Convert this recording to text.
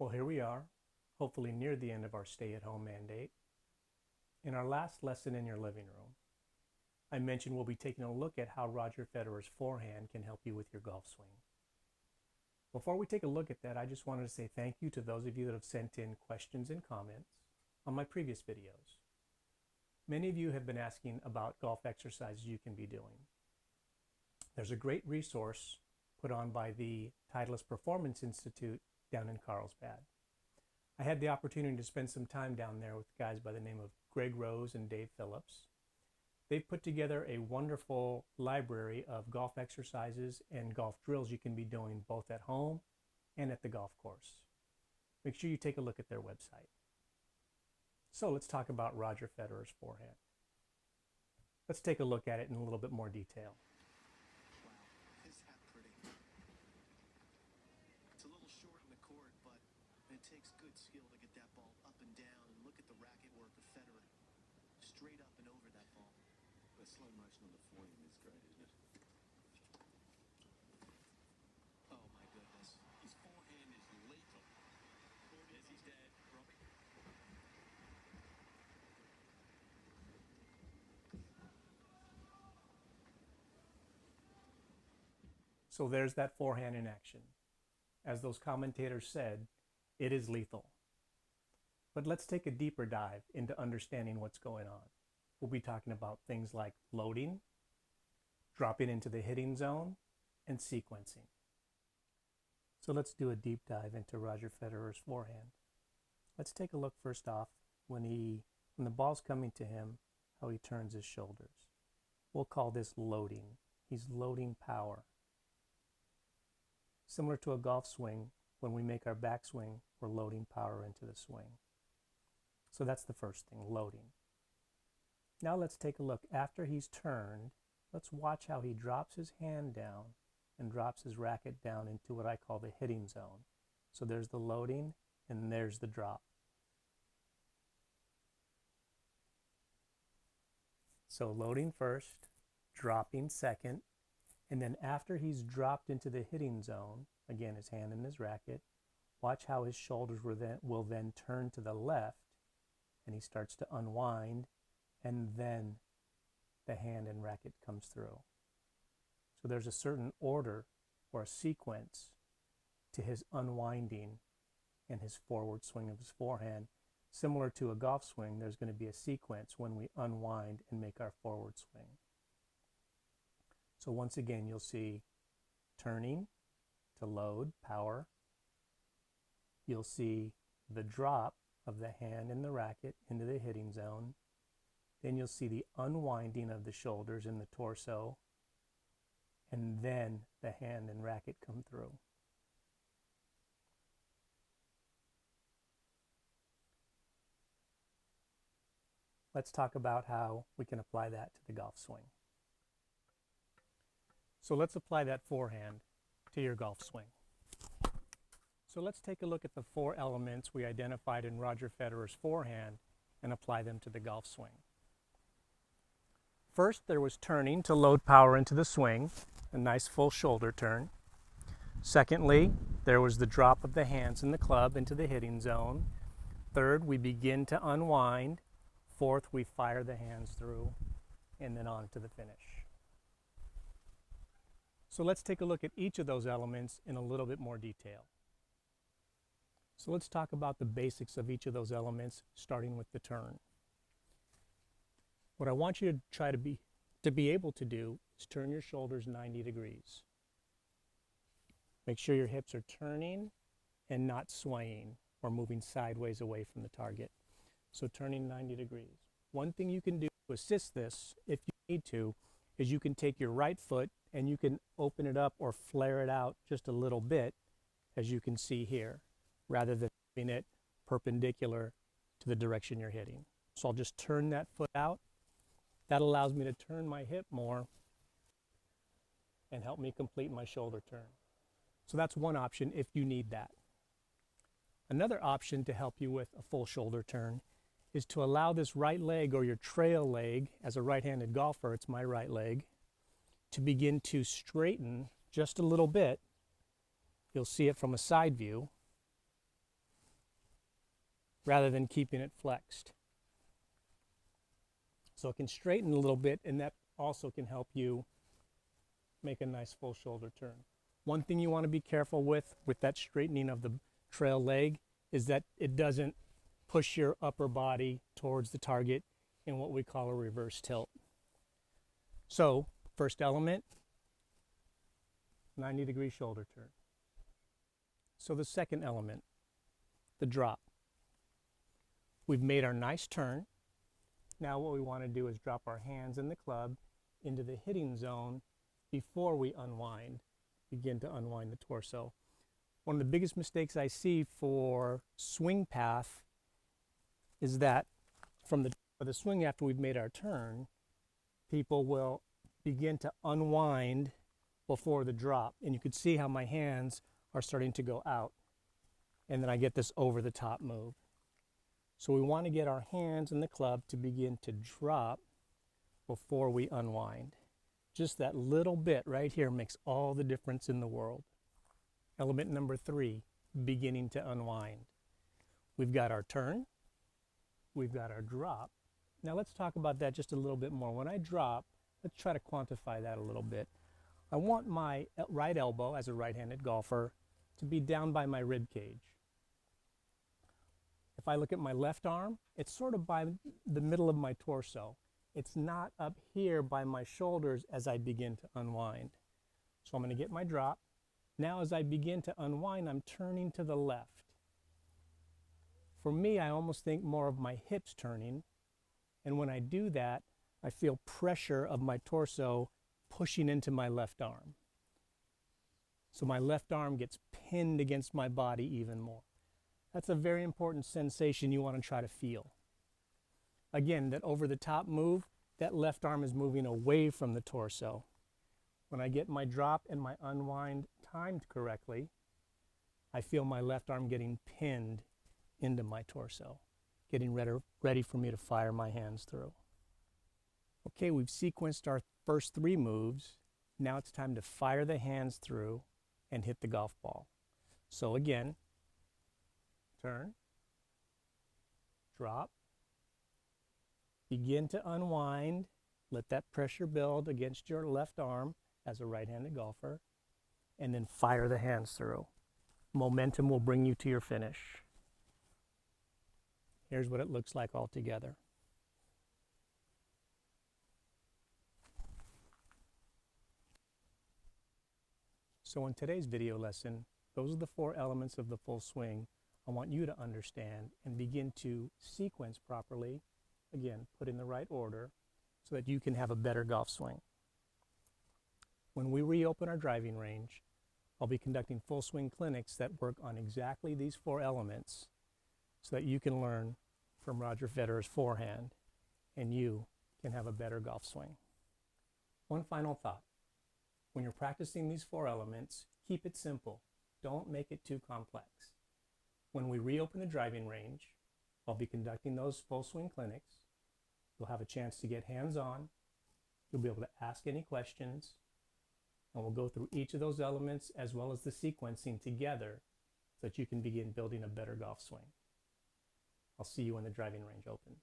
Well, here we are, hopefully near the end of our stay-at-home mandate. In our last lesson in your living room, I mentioned we'll be taking a look at how Roger Federer's forehand can help you with your golf swing. Before we take a look at that, I just wanted to say thank you to those of you that have sent in questions and comments on my previous videos. Many of you have been asking about golf exercises you can be doing. There's a great resource put on by the Titleist Performance Institute down in Carlsbad. I had the opportunity to spend some time down there with guys by the name of Greg Rose and Dave Phillips. They've put together a wonderful library of golf exercises and golf drills you can be doing both at home and at the golf course. Make sure you take a look at their website. So let's talk about Roger Federer's forehand. Let's take a look at it in a little bit more detail. Wow, is that pretty? It's a little short on the court, but it takes good skill to get that ball up and down. And look at the racket work of Federer. Straight up and over that ball. The slow motion on the forehand is great, isn't it? Oh my goodness. His forehand is lethal. There's his dad, Robbie. So there's that forehand in action. As those commentators said, it is lethal. But let's take a deeper dive into understanding what's going on. We'll be talking about things like loading, dropping into the hitting zone, and sequencing. So let's do a deep dive into Roger Federer's forehand. Let's take a look first off when the ball's coming to him, how he turns his shoulders. We'll call this loading. He's loading power. Similar to a golf swing, when we make our backswing, we're loading power into the swing. So that's the first thing, loading. Now let's take a look. After he's turned, let's watch how he drops his hand down and drops his racket down into what I call the hitting zone. So there's the loading and there's the drop. So loading first, dropping second, and then after he's dropped into the hitting zone, again his hand and his racket, watch how his shoulders will then turn to the left and he starts to unwind, and then the hand and racket comes through. So there's a certain order or a sequence to his unwinding and his forward swing of his forehand. Similar to a golf swing, there's going to be a sequence when we unwind and make our forward swing. So once again, you'll see turning to load, power. You'll see the drop of the hand and the racket into the hitting zone. Then you'll see the unwinding of the shoulders and the torso. And then the hand and racket come through. Let's talk about how we can apply that to the golf swing. So let's apply that forehand to your golf swing. So let's take a look at the 4 elements we identified in Roger Federer's forehand and apply them to the golf swing. First, there was turning to load power into the swing, a nice full shoulder turn. Secondly, there was the drop of the hands in the club into the hitting zone. Third, we begin to unwind. Fourth, we fire the hands through and then on to the finish. So let's take a look at each of those elements in a little bit more detail. So let's talk about the basics of each of those elements, starting with the turn. What I want you to try to be able to do is turn your shoulders 90 degrees. Make sure your hips are turning and not swaying or moving sideways away from the target. So turning 90 degrees. One thing you can do to assist this, if you need to, is you can take your right foot and you can open it up or flare it out just a little bit, as you can see here, rather than having it perpendicular to the direction you're hitting. So I'll just turn that foot out. That allows me to turn my hip more and help me complete my shoulder turn. So that's one option if you need that. Another option to help you with a full shoulder turn is to allow this right leg, or your trail leg, as a right-handed golfer, it's my right leg, to begin to straighten just a little bit. You'll see it from a side view. rather than keeping it flexed. So it can straighten a little bit, and that also can help you make a nice full shoulder turn. One thing you want to be careful with that straightening of the trail leg is that it doesn't push your upper body towards the target in what we call a reverse tilt. So, first element, 90-degree shoulder turn. So the second element, the drop. We've made our nice turn. Now what we want to do is drop our hands in the club into the hitting zone before we unwind, begin to unwind the torso. One of the biggest mistakes I see for swing path is that for the swing after we've made our turn, people will begin to unwind before the drop. And you can see how my hands are starting to go out. And then I get this over the top move. So we want to get our hands in the club to begin to drop before we unwind. Just that little bit right here makes all the difference in the world. Element number 3, beginning to unwind. We've got our turn. We've got our drop. Now let's talk about that just a little bit more. When I drop, let's try to quantify that a little bit. I want my right elbow, as a right-handed golfer, to be down by my rib cage. If I look at my left arm, it's sort of by the middle of my torso. It's not up here by my shoulders as I begin to unwind. So I'm going to get my drop. Now as I begin to unwind, I'm turning to the left. For me, I almost think more of my hips turning. And when I do that, I feel pressure of my torso pushing into my left arm. So my left arm gets pinned against my body even more. That's a very important sensation you want to try to feel. Again, that over the top move, that left arm is moving away from the torso. When I get my drop and my unwind timed correctly, I feel my left arm getting pinned into my torso, getting ready for me to fire my hands through. Okay, we've sequenced our first 3 moves. Now it's time to fire the hands through and hit the golf ball. So again, turn, drop, begin to unwind, let that pressure build against your left arm as a right-handed golfer, and then fire the hands through. Momentum will bring you to your finish. Here's what it looks like all together. So in today's video lesson, those are the 4 elements of the full swing I want you to understand and begin to sequence properly. Again, put in the right order so that you can have a better golf swing. When we reopen our driving range, I'll be conducting full swing clinics that work on exactly these 4 elements so that you can learn from Roger Federer's forehand and you can have a better golf swing. One final thought. When you're practicing these 4 elements, keep it simple. Don't make it too complex. When we reopen the driving range, I'll be conducting those full swing clinics. You'll have a chance to get hands-on. You'll be able to ask any questions. And we'll go through each of those elements as well as the sequencing together so that you can begin building a better golf swing. I'll see you when the driving range opens.